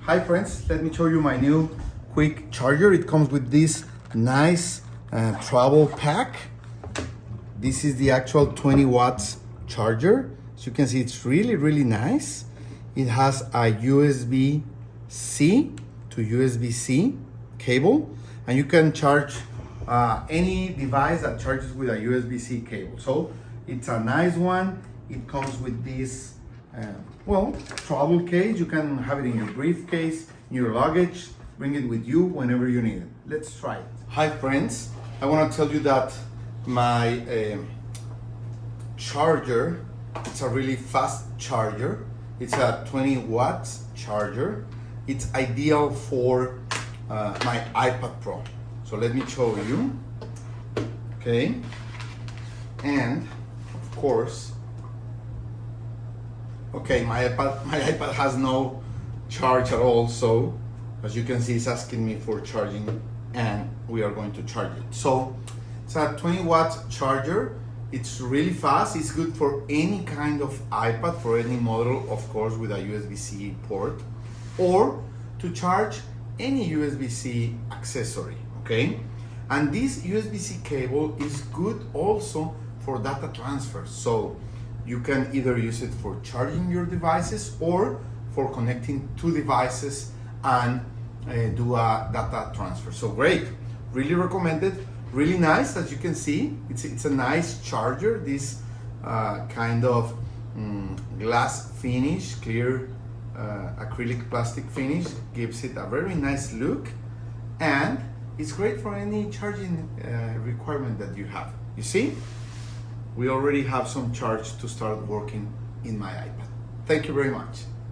Hi friends, let me show you my new quick charger. It comes with this nice travel pack. This is the actual 20 watts charger. As you can see, it's really nice. It has a USB-C to USB-C cable, and you can charge any device that charges with a USB-C cable. So it's a nice one. It comes with this travel case. You can have it in your briefcase, in your luggage, bring it with you whenever you need it. Let's try it. Hi friends, I want to tell you that my charger, it's a really fast charger. It's a 20 watts charger. It's ideal for my iPad Pro. So let me show you. Okay, and of course, okay, my iPad has no charge at all, so as you can see, it's asking me for charging, and we are going to charge it. So it's a 20 watt charger. It's really fast. It's good for any kind of iPad, for any model, of course, with a USB-C port, or to charge any USB-C accessory, okay? And this USB-C cable is good also for data transfer. So you can either use it for charging your devices or for connecting two devices and do a data transfer. So great, really recommended, really nice. As you can see, it's a nice charger. This kind of glass finish, clear acrylic plastic finish gives it a very nice look, and it's great for any charging requirement that you have. You see? We already have some charge to start working in my iPad. Thank you very much.